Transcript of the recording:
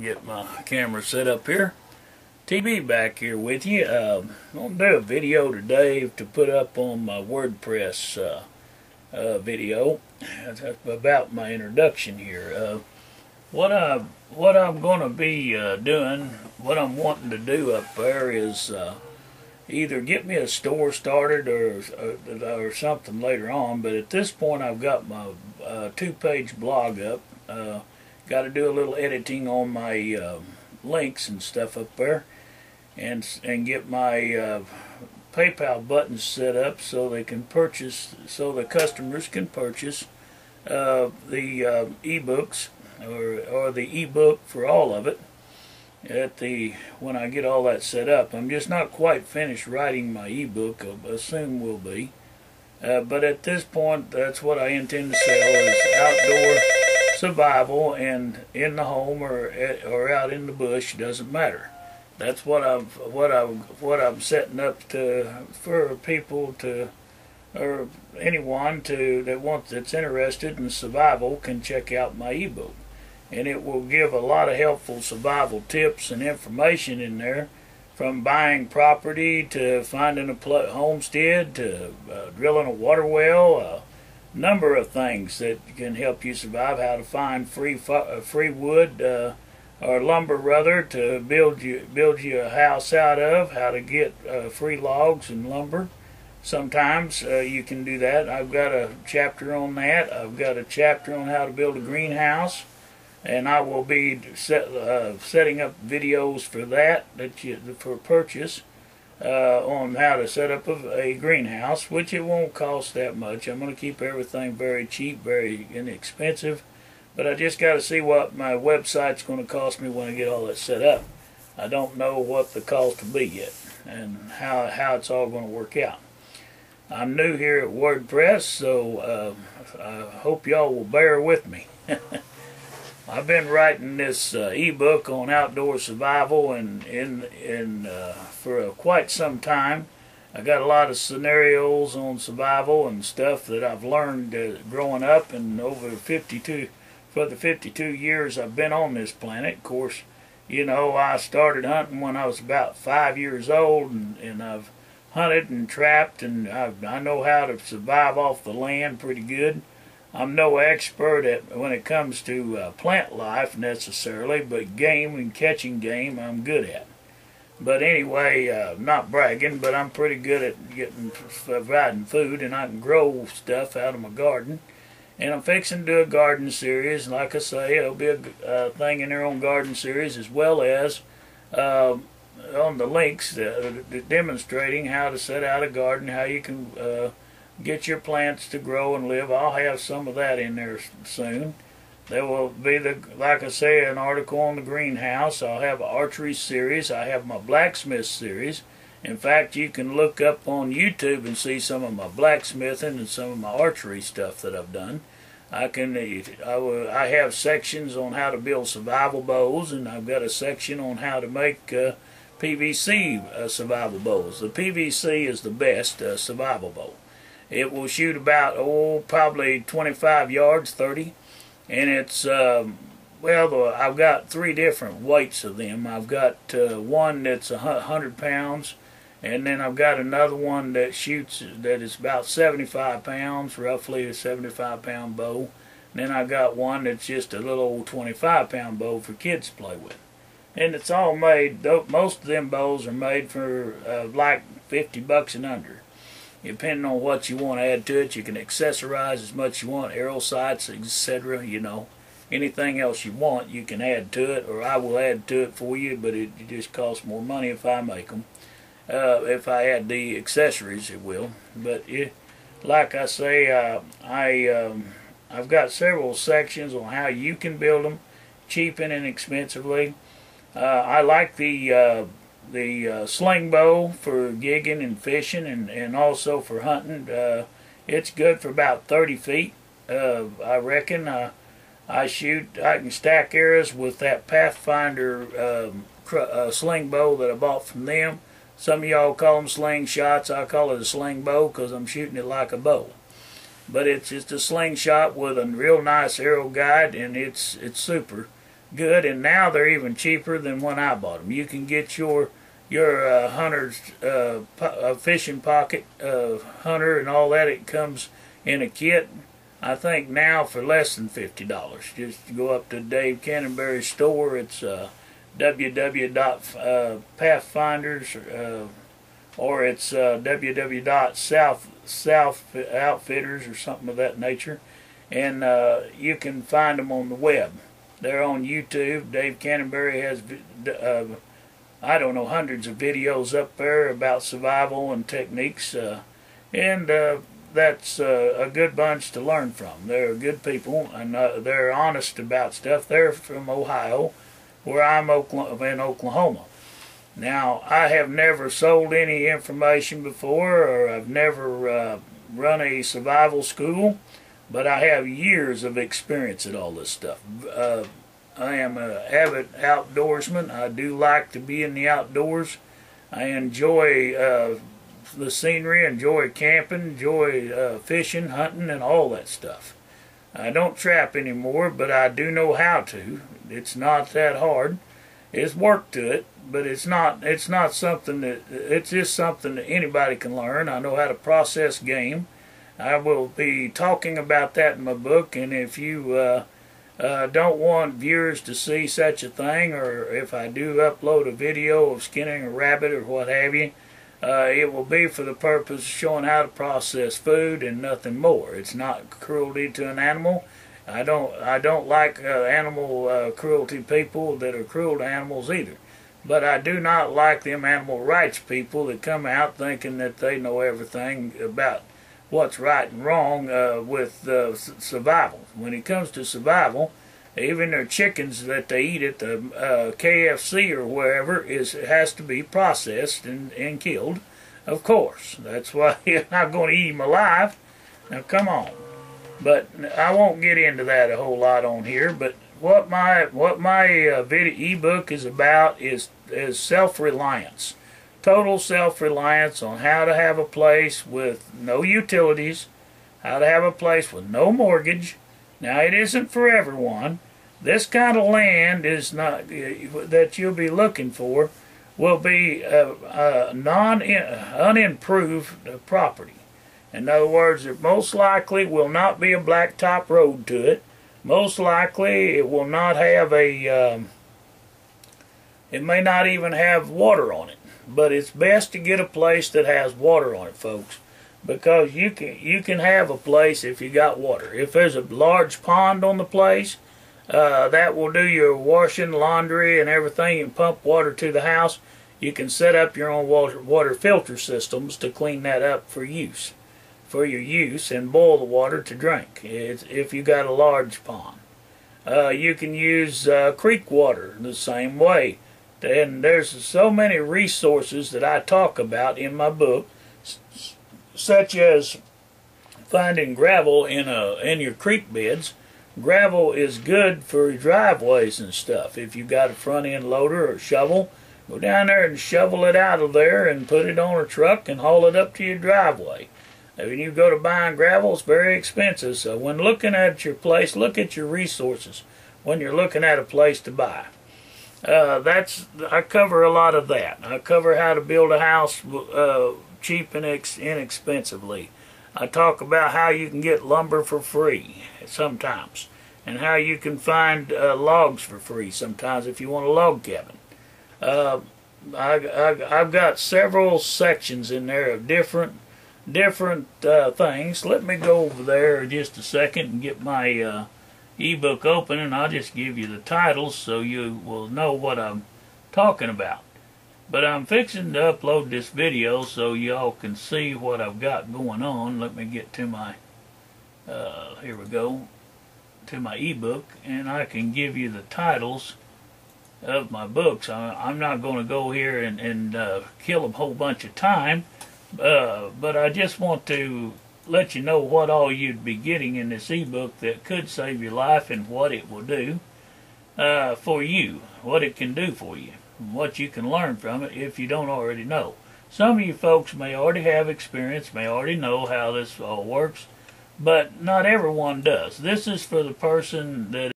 Get my camera set up here. TB back here with you. I'm going to do a video today to put up on my WordPress video about my introduction here. What I'm going to be doing, what I'm wanting to do up there is either get me a store started or something later on. But at this point, I've got my 2-page blog up. Got to do a little editing on my links and stuff up there, and get my PayPal buttons set up so they can purchase, so the customers can purchase the ebooks or the ebook for all of it. When I get all that set up, I'm just not quite finished writing my ebook. I soon will be, but at this point, that's what I intend to sell: is outdoor survival, and in the home or out in the bush, doesn't matter. That's what I'm setting up for people to, or anyone that's interested in survival can check out my ebook, and it will give a lot of helpful survival tips and information in there, from buying property to finding a homestead to drilling a water well. Number of things that can help you survive. How to find free wood or lumber rather to build you a house out of. How to get free logs and lumber. Sometimes you can do that. I've got a chapter on that. I've got a chapter on how to build a greenhouse, and I will be setting up videos for that for purchase. On how to set up a greenhouse, which it won't cost that much. I'm going to keep everything very cheap, very inexpensive, but I just got to see what my website's going to cost me when I get all that set up. I don't know what the cost will be yet, and how it's all going to work out. I'm new here at WordPress, so I hope y'all will bear with me. I've been writing this ebook on outdoor survival for quite some time. I got a lot of scenarios on survival and stuff that I've learned growing up, and for the 52 years I've been on this planet. Of course, you know, I started hunting when I was about 5 years old, and I've hunted and trapped, and I know how to survive off the land pretty good. I'm no expert when it comes to plant life necessarily, but game and catching game I'm good at. But anyway, not bragging, but I'm pretty good at providing food, and I can grow stuff out of my garden. And I'm fixing to do a garden series. Like I say, it'll be a thing in their own garden series, as well as on the links demonstrating how to set out a garden, how you can get your plants to grow and live. I'll have some of that in there soon. There will be, like I say, an article on the greenhouse. I'll have an archery series. I have my blacksmith series. In fact, you can look up on YouTube and see some of my blacksmithing and some of my archery stuff that I've done. I have sections on how to build survival bows, and I've got a section on how to make PVC survival bows. The PVC is the best survival bow. It will shoot about, probably 25 yards, 30. And it's, well, I've got 3 different weights of them. I've got one that's 100 pounds, and then I've got another one that is about 75 pounds, roughly a 75-pound bow. And then I've got one that's just a little old 25-pound bow for kids to play with. And it's all made, most of them bows are made for like $50 and under. Depending on what you want to add to it, you can accessorize as much as you want, arrow sights, etc. You know, anything else you want, you can add to it, or I will add to it for you. But it just costs more money if I make them. If I add the accessories, it will. But like I say, I've got several sections on how you can build them cheap and inexpensively. I like the sling bow for gigging and fishing, and also for hunting. It's good for about 30 feet, I reckon. I can stack arrows with that Pathfinder sling bow that I bought from them. Some of y'all call them slingshots. I call it a sling bow because I'm shooting it like a bow. But it's just a slingshot with a real nice arrow guide, and it's super. good, and now they're even cheaper than when I bought them. You can get your hunter's fishing pocket hunter and all that. It comes in a kit, I think now for less than $50. Just go up to Dave Canterbury's store. It's www.pathfinders or it's www.south outfitters or something of that nature, and you can find them on the web. They're on YouTube. Dave Canterbury has I don't know, hundreds of videos up there about survival and techniques, and that's a good bunch to learn from. They're good people, and they're honest about stuff. They're from Ohio, where I'm in Oklahoma. Now, I have never sold any information before, or I've never run a survival school, but I have years of experience at all this stuff. I am an avid outdoorsman. I do like to be in the outdoors. I enjoy the scenery, enjoy camping, enjoy fishing, hunting, and all that stuff. I don't trap anymore, but I do know how to. It's not that hard. It's work to it, but it's not something that, it's just something that anybody can learn. I know how to process game. I will be talking about that in my book, and if you don't want viewers to see such a thing, or if I do upload a video of skinning a rabbit or what have you, it will be for the purpose of showing how to process food and nothing more. It's not cruelty to an animal. I don't like animal cruelty people that are cruel to animals either. But I do not like them animal rights people that come out thinking that they know everything about what's right and wrong with survival. When it comes to survival, even their chickens that they eat at the KFC or wherever has to be processed and killed, of course. That's why you're not going to eat them alive. Now come on. But I won't get into that a whole lot on here. But what my video ebook is about is self-reliance. Total self-reliance on how to have a place with no utilities, how to have a place with no mortgage. Now, it isn't for everyone. This kind of land is not that you'll be looking for will be unimproved property. In other words, it most likely will not be a blacktop road to it. Most likely, it will not have it may not even have water on it. But it's best to get a place that has water on it, folks, because you can have a place if you got water. If there's a large pond on the place, that will do your washing, laundry, and everything. You can pump water to the house. You can set up your own water filter systems to clean that up for your use, and boil the water to drink. If you got a large pond, you can use creek water the same way. And there's so many resources that I talk about in my book, such as finding gravel in your creek beds. Gravel is good for driveways and stuff. If you got a front end loader or shovel, go down there and shovel it out of there and put it on a truck and haul it up to your driveway. When you go to buying gravel, it's very expensive. So when looking at your place, look at your resources when you're looking at a place to buy. I cover a lot of that. I cover how to build a house cheap and inexpensively. I talk about how you can get lumber for free sometimes, and how you can find logs for free sometimes if you want a log cabin. I've got several sections in there of different things. Let me go over there just a second and get my ebook open, and I'll just give you the titles so you will know what I'm talking about. But I'm fixing to upload this video so y'all can see what I've got going on. Let me get to my here we go, to my ebook, and I can give you the titles of my books. I'm not going to go here and kill a whole bunch of time, but I just want to let you know what all you'd be getting in this ebook that could save your life, and what it will do for you, what it can do for you, and what you can learn from it if you don't already know. Some of you folks may already have experience, may already know how this all works, but not everyone does. This is for the person that